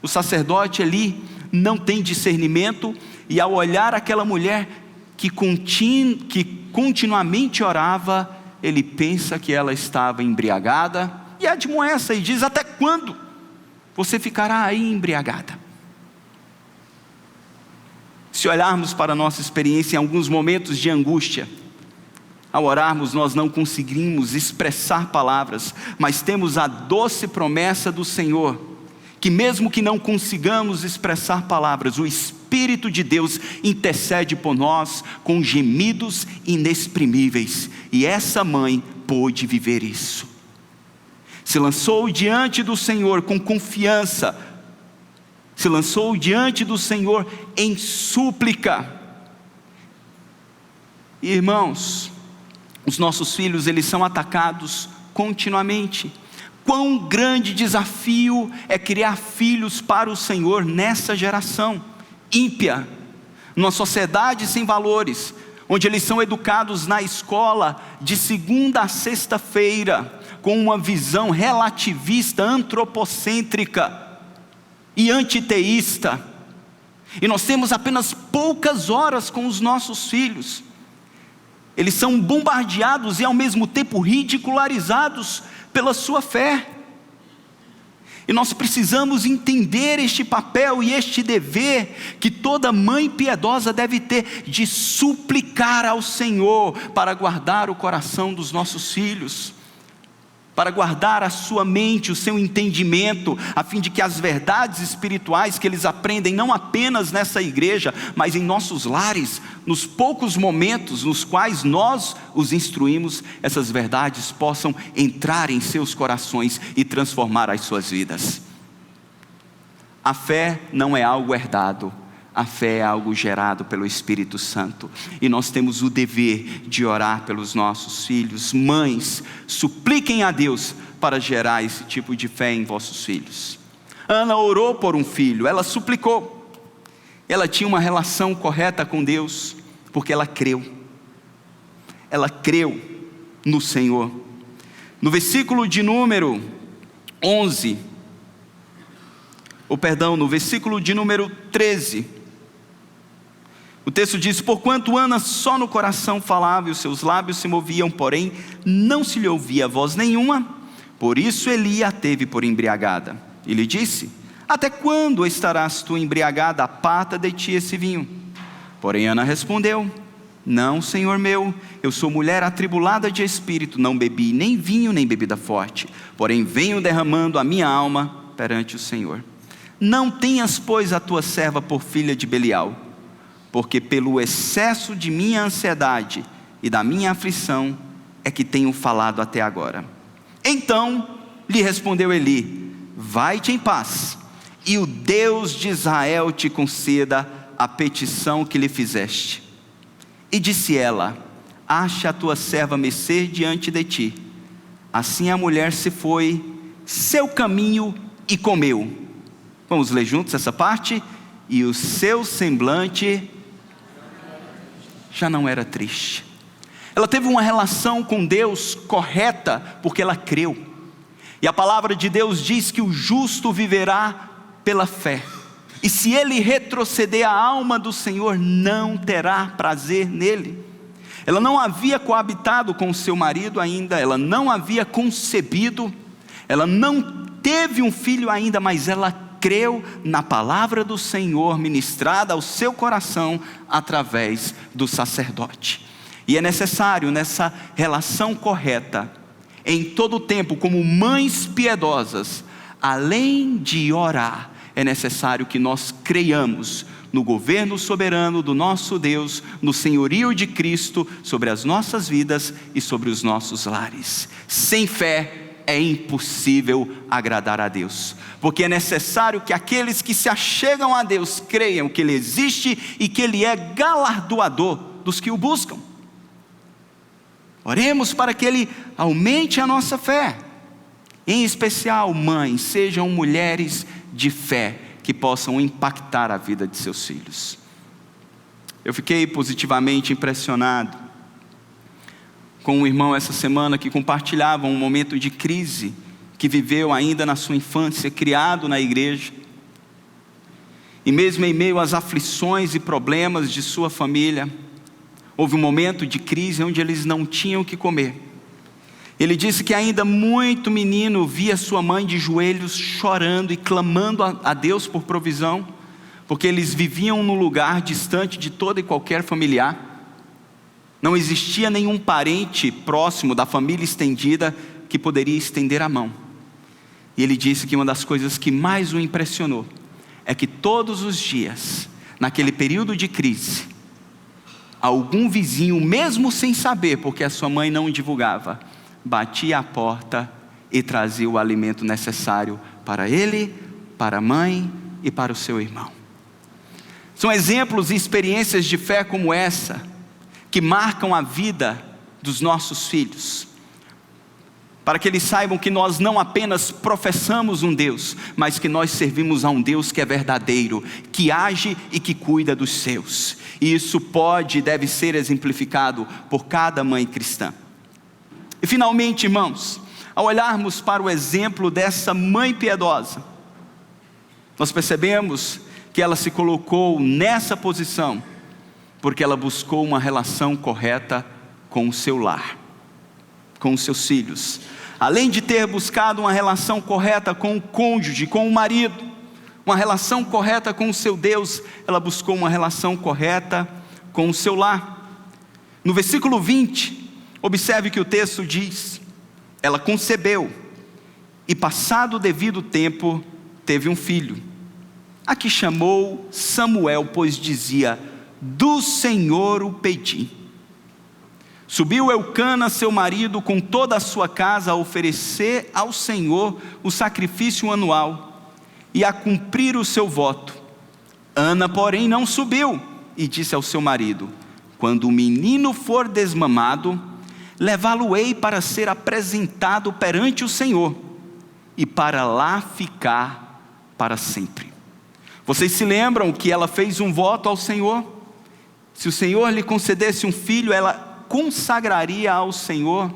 O sacerdote ali não tem discernimento, e ao olhar aquela mulher que continuamente orava, ele pensa que ela estava embriagada e admoesta e diz: até quando você ficará aí embriagada? Se olharmos para a nossa experiência em alguns momentos de angústia, ao orarmos nós não conseguimos expressar palavras, mas temos a doce promessa do Senhor, que mesmo que não consigamos expressar palavras, o Espírito de Deus intercede por nós com gemidos inexprimíveis, e essa mãe pôde viver isso. Se lançou diante do Senhor com confiança, se lançou diante do Senhor em súplica. Irmãos, os nossos filhos, eles são atacados continuamente. Quão grande desafio é criar filhos para o Senhor nessa geração ímpia, numa sociedade sem valores, onde eles são educados na escola de segunda a sexta-feira, com uma visão relativista, antropocêntrica e antiteísta, e nós temos apenas poucas horas com os nossos filhos. Eles são bombardeados e ao mesmo tempo ridicularizados pela sua fé. E nós precisamos entender este papel e este dever que toda mãe piedosa deve ter, de suplicar ao Senhor para guardar o coração dos nossos filhos, para guardar a sua mente, o seu entendimento, a fim de que as verdades espirituais que eles aprendem não apenas nessa igreja, mas em nossos lares, nos poucos momentos nos quais nós os instruímos, essas verdades possam entrar em seus corações e transformar as suas vidas. A fé não é algo herdado, a fé é algo gerado pelo Espírito Santo, e nós temos o dever de orar pelos nossos filhos. Mães, supliquem a Deus para gerar esse tipo de fé em vossos filhos. Ana orou por um filho, ela suplicou, ela tinha uma relação correta com Deus, porque ela creu no Senhor. No versículo de número 11, no versículo de número 13, o texto diz: porquanto Ana só no coração falava e os seus lábios se moviam, porém não se lhe ouvia voz nenhuma, por isso Eli a teve por embriagada. E lhe disse: até quando estarás tu embriagada? Aparta de ti esse vinho. Porém Ana respondeu: não, Senhor meu, eu sou mulher atribulada de espírito, não bebi nem vinho nem bebida forte, porém venho derramando a minha alma perante o Senhor. Não tenhas, pois, a tua serva por filha de Belial, porque pelo excesso de minha ansiedade e da minha aflição é que tenho falado até agora. Então lhe respondeu Eli: vai-te em paz, e o Deus de Israel te conceda a petição que lhe fizeste. E disse ela: acha a tua serva mercê diante de ti. Assim a mulher se foi seu caminho e comeu. Vamos ler juntos essa parte? E o seu semblante já não era triste. Ela teve uma relação com Deus correta, porque ela creu. E a palavra de Deus diz que o justo viverá pela fé. E se ele retroceder, a alma do Senhor não terá prazer nele. Ela não havia coabitado com o seu marido ainda, ela não havia concebido, ela não teve um filho ainda, mas ela creu na palavra do Senhor ministrada ao seu coração através do sacerdote. E é necessário, nessa relação correta, em todo tempo como mães piedosas, além de orar, é necessário que nós creiamos no governo soberano do nosso Deus, no senhorio de Cristo sobre as nossas vidas e sobre os nossos lares. Sem fé é impossível agradar a Deus, porque é necessário que aqueles que se achegam a Deus creiam que Ele existe e que Ele é galardoador dos que o buscam. Oremos para que Ele aumente a nossa fé. Em especial, mães, sejam mulheres de fé que possam impactar a vida de seus filhos. Eu fiquei positivamente impressionado com um irmão essa semana que compartilhava um momento de crise que viveu ainda na sua infância, criado na igreja. E mesmo em meio às aflições e problemas de sua família, houve um momento de crise onde eles não tinham o que comer. Ele disse que ainda muito menino via sua mãe de joelhos chorando e clamando a Deus por provisão, porque eles viviam num lugar distante de todo e qualquer familiar. Não existia nenhum parente próximo da família estendida que poderia estender a mão. E ele disse que uma das coisas que mais o impressionou é que todos os dias, naquele período de crise, algum vizinho, mesmo sem saber, porque a sua mãe não divulgava, batia a porta e trazia o alimento necessário para ele, para a mãe e para o seu irmão. São exemplos e experiências de fé como essa, que marcam a vida dos nossos filhos, para que eles saibam que nós não apenas professamos um Deus, mas que nós servimos a um Deus que é verdadeiro, que age e que cuida dos seus. E isso pode e deve ser exemplificado por cada mãe cristã. E finalmente, irmãos, ao olharmos para o exemplo dessa mãe piedosa, nós percebemos que ela se colocou nessa posição porque ela buscou uma relação correta com o seu lar, com os seus filhos. Além de ter buscado uma relação correta com o cônjuge, com o marido, uma relação correta com o seu Deus, ela buscou uma relação correta com o seu lar. No versículo 20, observe que o texto diz: ela concebeu e passado o devido tempo teve um filho, a que chamou Samuel, pois dizia: do Senhor o pedi. Subiu Eucana, seu marido, com toda a sua casa a oferecer ao Senhor o sacrifício anual e a cumprir o seu voto. Ana, porém, não subiu e disse ao seu marido: quando o menino for desmamado, levá-lo-ei para ser apresentado perante o Senhor e para lá ficar para sempre. Vocês se lembram que ela fez um voto ao Senhor? Se o Senhor lhe concedesse um filho, ela consagraria ao Senhor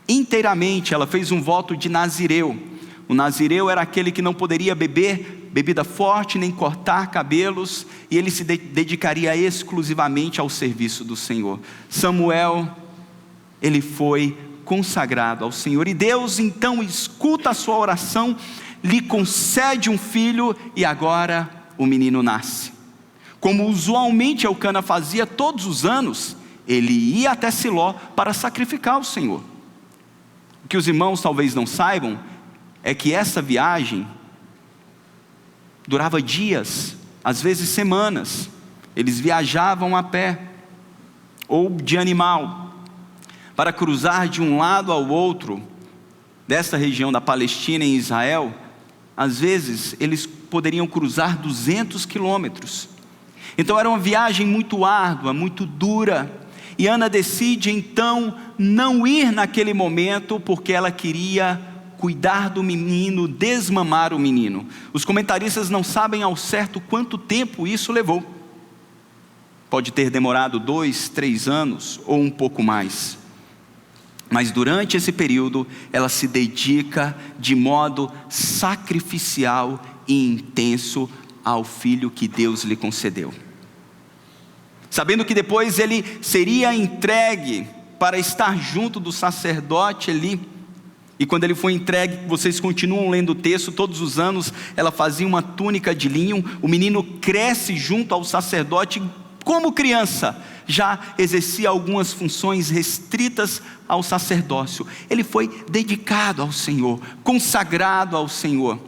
inteiramente. Ela fez um voto de nazireu. O nazireu era aquele que não poderia beber bebida forte, nem cortar cabelos, e ele se dedicaria exclusivamente ao serviço do Senhor. Samuel, ele foi consagrado ao Senhor, e Deus então escuta a sua oração, lhe concede um filho, e agora o menino nasce. Como usualmente Eucana fazia todos os anos, ele ia até Siló para sacrificar ao Senhor. O que os irmãos talvez não saibam é que essa viagem durava dias, às vezes semanas. Eles viajavam a pé ou de animal para cruzar de um lado ao outro dessa região da Palestina em Israel. Às vezes eles poderiam cruzar 200 quilômetros. Então era uma viagem muito árdua, muito dura, e Ana decide então não ir naquele momento, porque ela queria cuidar do menino, desmamar o menino. Os comentaristas não sabem ao certo quanto tempo isso levou. Pode ter demorado 2, 3 anos ou um pouco mais. Mas durante esse período, ela se dedica de modo sacrificial e intenso ao filho que Deus lhe concedeu. Sabendo que depois ele seria entregue para estar junto do sacerdote ali. E quando ele foi entregue, vocês continuam lendo o texto, todos os anos ela fazia uma túnica de linho. O menino cresce junto ao sacerdote como criança, já exercia algumas funções restritas ao sacerdócio. Ele foi dedicado ao Senhor, consagrado ao Senhor.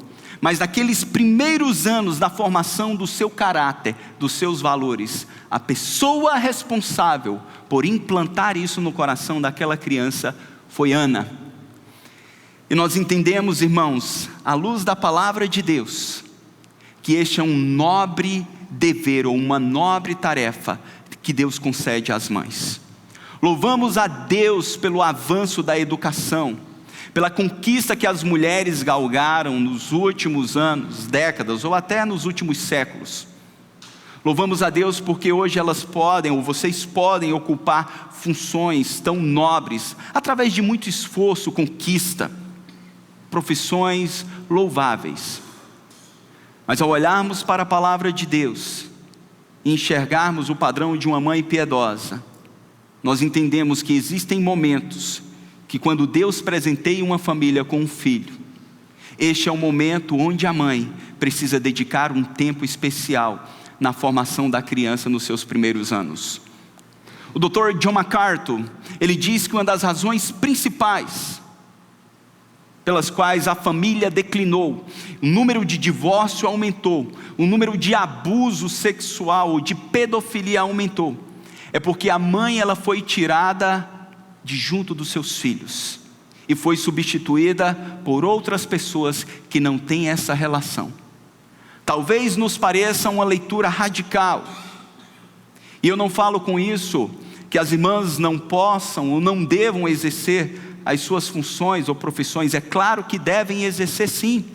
Mas naqueles primeiros anos da formação do seu caráter, dos seus valores, a pessoa responsável por implantar isso no coração daquela criança foi Ana. E nós entendemos, irmãos, à luz da palavra de Deus, que este é um nobre dever ou uma nobre tarefa que Deus concede às mães. Louvamos a Deus pelo avanço da educação, pela conquista que as mulheres galgaram nos últimos anos, décadas ou até nos últimos séculos. Louvamos a Deus porque hoje elas podem, ou vocês podem ocupar funções tão nobres, através de muito esforço, conquista, profissões louváveis. Mas ao olharmos para a palavra de Deus e enxergarmos o padrão de uma mãe piedosa, nós entendemos que existem momentos que quando Deus presenteia uma família com um filho, este é o momento onde a mãe precisa dedicar um tempo especial na formação da criança nos seus primeiros anos. O Dr. John MacArthur, ele diz que uma das razões principais pelas quais a família declinou, o número de divórcio aumentou, o número de abuso sexual ou de pedofilia aumentou, é porque a mãe ela foi tirada de junto dos seus filhos e foi substituída por outras pessoas que não têm essa relação. Talvez nos pareça uma leitura radical, e eu não falo com isso que as irmãs não possam ou não devam exercer as suas funções ou profissões. É claro que devem exercer sim,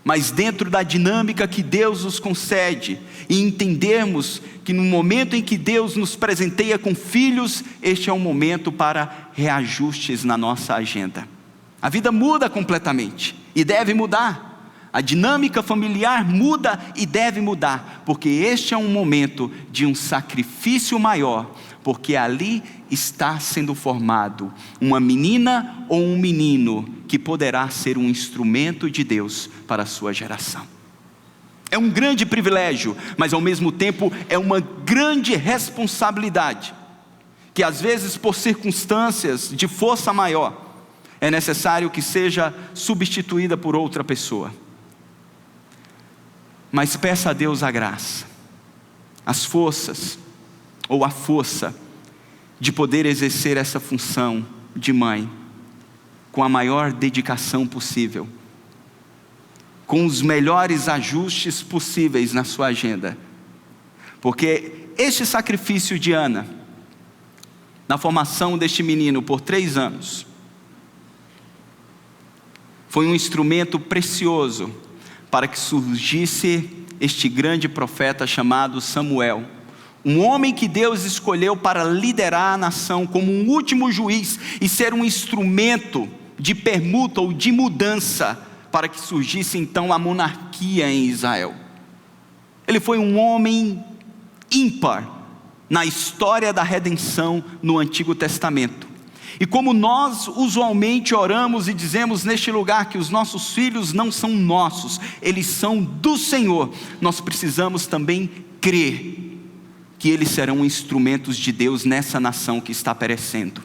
mas dentro da dinâmica que Deus nos concede, e entendermos que no momento em que Deus nos presenteia com filhos, este é um momento para reajustes na nossa agenda. A vida muda completamente e deve mudar. A dinâmica familiar muda e deve mudar, porque este é um momento de um sacrifício maior, porque ali está sendo formado uma menina ou um menino que poderá ser um instrumento de Deus para a sua geração. É um grande privilégio, mas ao mesmo tempo é uma grande responsabilidade, que às vezes por circunstâncias de força maior, é necessário que seja substituída por outra pessoa. Mas peça a Deus a graça, as forças, ou a força, de poder exercer essa função de mãe, com a maior dedicação possível, com os melhores ajustes possíveis na sua agenda, porque este sacrifício de Ana, na formação deste menino por 3 anos, foi um instrumento precioso, para que surgisse este grande profeta chamado Samuel, um homem que Deus escolheu para liderar a nação como um último juiz e ser um instrumento de permuta ou de mudança para que surgisse então a monarquia em Israel. Ele foi um homem ímpar na história da redenção no Antigo Testamento. E como nós usualmente oramos e dizemos neste lugar que os nossos filhos não são nossos, eles são do Senhor, nós precisamos também crer que eles serão instrumentos de Deus nessa nação que está perecendo.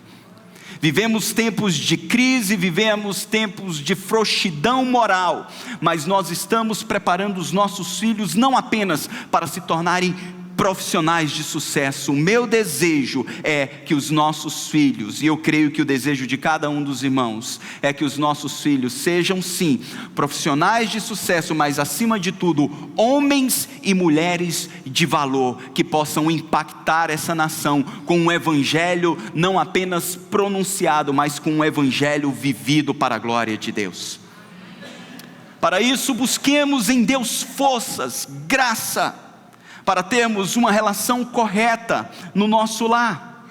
Vivemos tempos de crise, vivemos tempos de frouxidão moral, mas nós estamos preparando os nossos filhos não apenas para se tornarem profissionais de sucesso. O meu desejo é que os nossos filhos, e eu creio que o desejo de cada um dos irmãos, é que os nossos filhos sejam sim, profissionais de sucesso, mas acima de tudo, homens e mulheres de valor, que possam impactar essa nação com um evangelho não apenas pronunciado, mas com um evangelho vivido para a glória de Deus. Para isso busquemos em Deus forças, graça, para termos uma relação correta no nosso lar,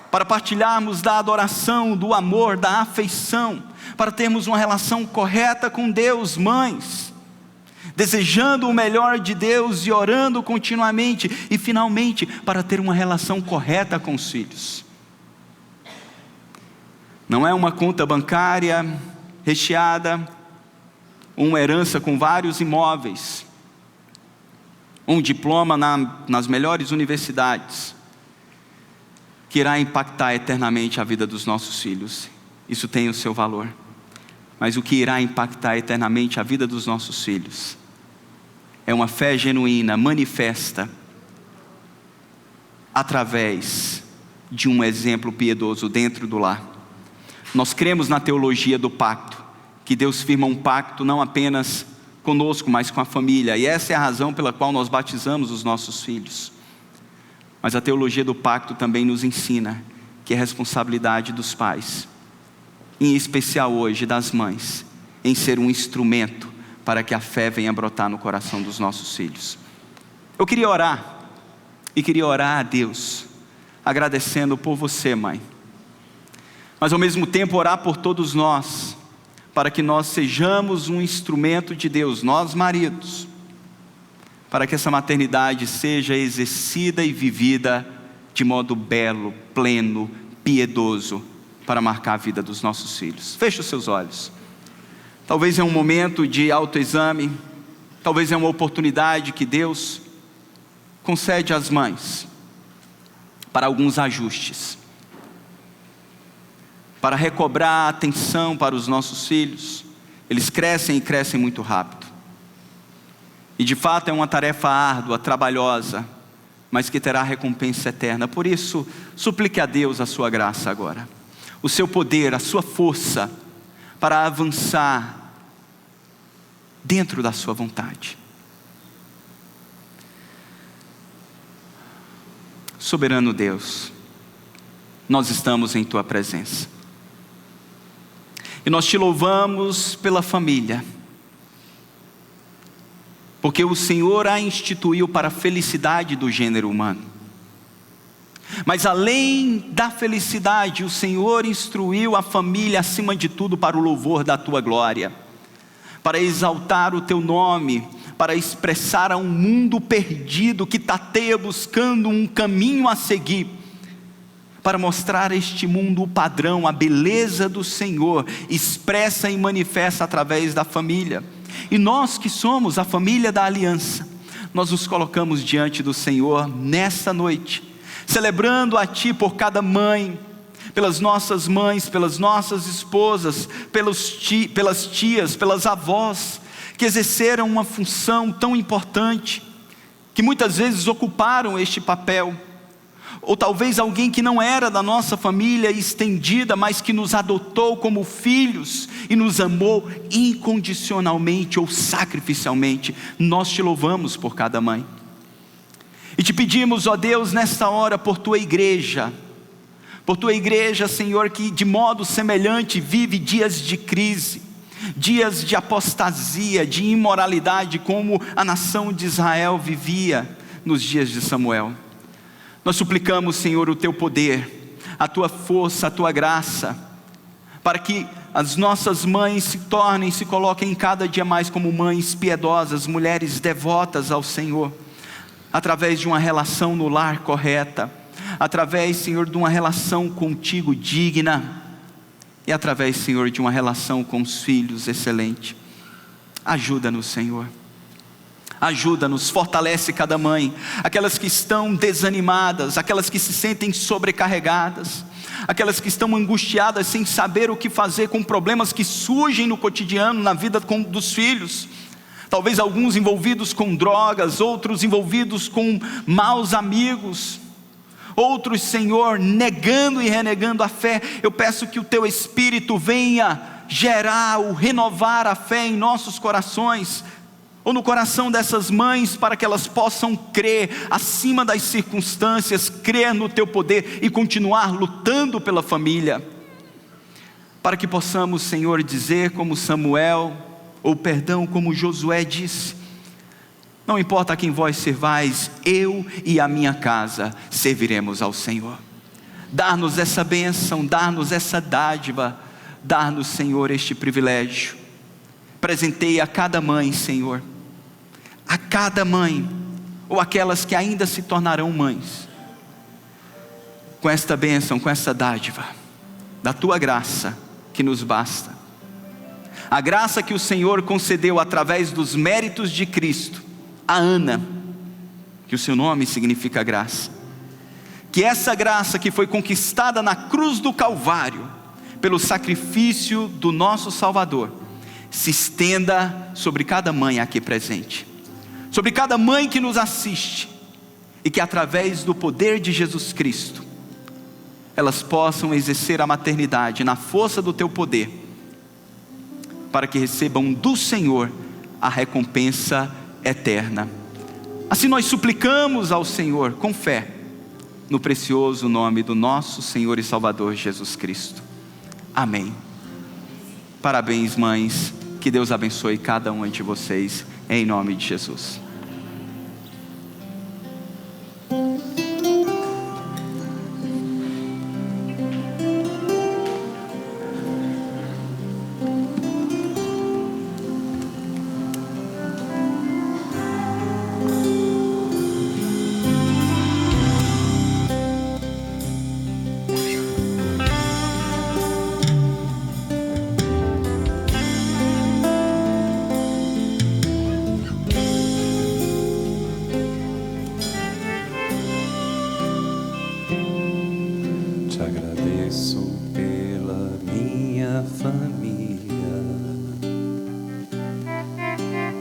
para partilharmos da adoração, do amor, da afeição, para termos uma relação correta com Deus, mães, desejando o melhor de Deus e orando continuamente, e finalmente para ter uma relação correta com os filhos. Não é uma conta bancária recheada, uma herança com vários imóveis, um diploma nas melhores universidades, que irá impactar eternamente a vida dos nossos filhos. Isso tem o seu valor. Mas o que irá impactar eternamente a vida dos nossos filhos é uma fé genuína, manifesta através de um exemplo piedoso dentro do lar. Nós cremos na teologia do pacto, que Deus firma um pacto não apenas conosco, mas com a família. E essa é a razão pela qual nós batizamos os nossos filhos. Mas a teologia do pacto também nos ensina que é responsabilidade dos pais, em especial hoje das mães, em ser um instrumento para que a fé venha brotar no coração dos nossos filhos. Eu queria orar, e queria orar a Deus, agradecendo por você, mãe, mas ao mesmo tempo orar por todos nós, para que nós sejamos um instrumento de Deus, nós maridos, para que essa maternidade seja exercida e vivida de modo belo, pleno, piedoso, para marcar a vida dos nossos filhos. Feche os seus olhos. Talvez é um momento de autoexame, talvez é uma oportunidade que Deus concede às mães para alguns ajustes, para recobrar a atenção para os nossos filhos. Eles crescem e crescem muito rápido, e de fato é uma tarefa árdua, trabalhosa, mas que terá recompensa eterna. Por isso, suplique a Deus a sua graça agora, o seu poder, a sua força, para avançar dentro da sua vontade. Soberano Deus, nós estamos em tua presença, e nós te louvamos pela família, porque o Senhor a instituiu para a felicidade do gênero humano. Mas além da felicidade, o Senhor instruiu a família acima de tudo para o louvor da tua glória, para exaltar o teu nome, para expressar a um mundo perdido que tateia buscando um caminho a seguir, para mostrar a este mundo o padrão, a beleza do Senhor, expressa e manifesta através da família. E nós que somos a família da aliança, nós nos colocamos diante do Senhor nessa noite, celebrando a Ti por cada mãe, pelas nossas mães, pelas nossas esposas, pelas tias, pelas avós, que exerceram uma função tão importante, que muitas vezes ocuparam este papel, ou talvez alguém que não era da nossa família estendida, mas que nos adotou como filhos, e nos amou incondicionalmente ou sacrificialmente. Nós te louvamos por cada mãe, e te pedimos, ó Deus, nesta hora, por tua igreja, Senhor, que de modo semelhante vive dias de crise, dias de apostasia, de imoralidade, como a nação de Israel vivia nos dias de Samuel. Nós suplicamos, Senhor, o teu poder, a tua força, a tua graça, para que as nossas mães se coloquem cada dia mais como mães piedosas, mulheres devotas ao Senhor, através de uma relação no lar correta, através, Senhor, de uma relação contigo digna, e através, Senhor, de uma relação com os filhos excelente. Ajuda-nos, Senhor, ajuda-nos, fortalece cada mãe, aquelas que estão desanimadas, aquelas que se sentem sobrecarregadas, aquelas que estão angustiadas sem saber o que fazer com problemas que surgem no cotidiano, na vida dos filhos. Talvez alguns envolvidos com drogas, outros envolvidos com maus amigos, outros, Senhor, negando e renegando a fé. Eu peço que o teu Espírito venha gerar ou renovar a fé em nossos corações, ou no coração dessas mães, para que elas possam crer acima das circunstâncias, crer no teu poder e continuar lutando pela família, para que possamos, Senhor, dizer como Samuel, ou perdão, como Josué disse: não importa a quem vós servais, eu e a minha casa serviremos ao Senhor. Dá-nos essa bênção, dá-nos essa dádiva, dá-nos, Senhor, este privilégio. Presenteie a cada mãe, Senhor, a cada mãe, ou aquelas que ainda se tornarão mães, com esta bênção, com essa dádiva da tua graça que nos basta. A graça que o Senhor concedeu através dos méritos de Cristo a Ana, que o seu nome significa graça, que essa graça que foi conquistada na cruz do Calvário, pelo sacrifício do nosso Salvador, se estenda sobre cada mãe aqui presente, sobre cada mãe que nos assiste, e que através do poder de Jesus Cristo, elas possam exercer a maternidade na força do teu poder, para que recebam do Senhor a recompensa eterna. Assim nós suplicamos ao Senhor com fé, no precioso nome do nosso Senhor e Salvador Jesus Cristo. Amém. Parabéns, mães, que Deus abençoe cada uma de vocês, em nome de Jesus. Te agradeço pela minha família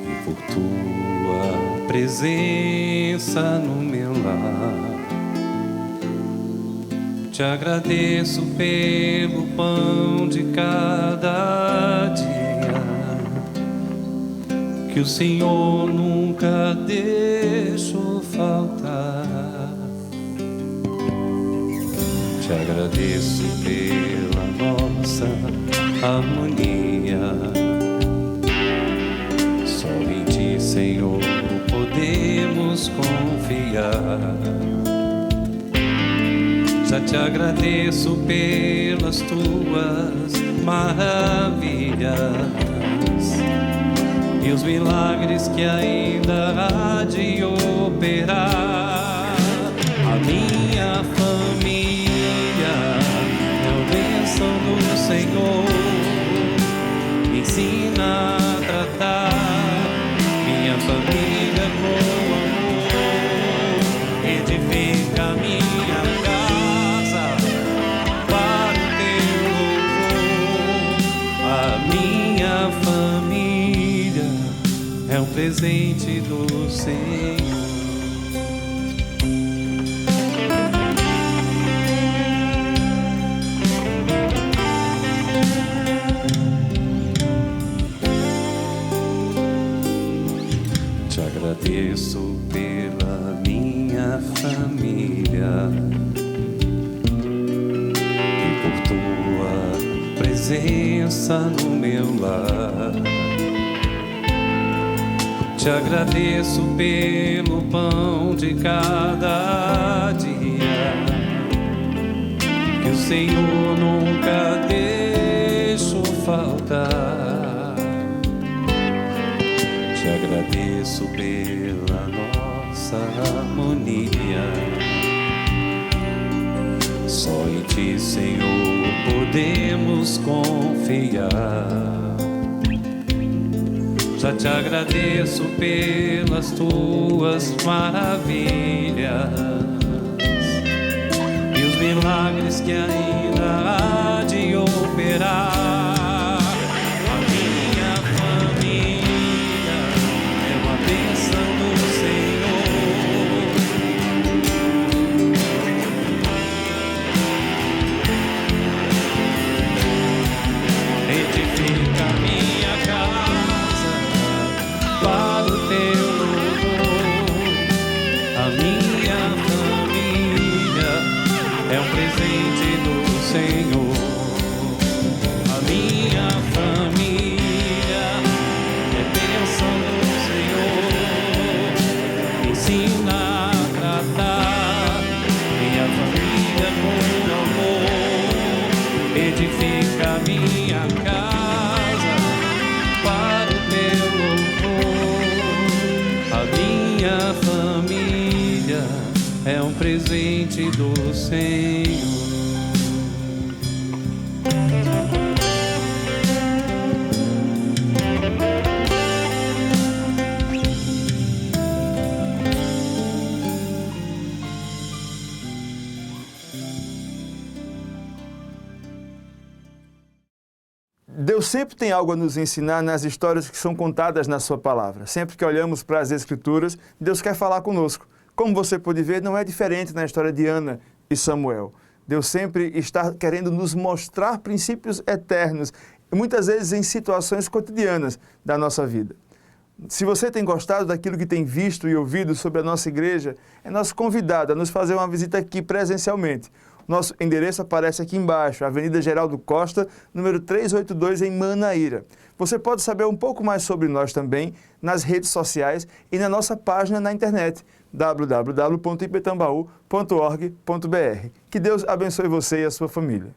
e por tua presença no meu lar. Te agradeço pelo pão de cada dia que o Senhor nunca deixou faltar. Te agradeço pela nossa harmonia. Só em Ti, Senhor, podemos confiar. Já te agradeço pelas Tuas maravilhas e os milagres que ainda há de operar. A minha família do Senhor, me ensina a tratar minha família com amor, edifica minha casa para o teu louvor. A minha família é um presente do Senhor. Agradeço pela minha família e por tua presença no meu lar. Te agradeço pelo pão de cada dia que o Senhor nunca deixou faltar. Te agradeço pela nossa harmonia. Só em Ti, Senhor, podemos confiar. Já te agradeço pelas Tuas maravilhas e os milagres que ainda há de operar. Edifica minha casa para o teu louvor. A minha família é um presente do Senhor. Deus sempre tem algo a nos ensinar nas histórias que são contadas na sua palavra. Sempre que olhamos para as Escrituras, Deus quer falar conosco. Como você pode ver, não é diferente na história de Ana e Samuel. Deus sempre está querendo nos mostrar princípios eternos, muitas vezes em situações cotidianas da nossa vida. Se você tem gostado daquilo que tem visto e ouvido sobre a nossa igreja, é nosso convidado a nos fazer uma visita aqui presencialmente. Nosso endereço aparece aqui embaixo, Avenida Geraldo Costa, número 382, em Manaíra. Você pode saber um pouco mais sobre nós também nas redes sociais e na nossa página na internet, www.ipetambaú.org.br. Que Deus abençoe você e a sua família.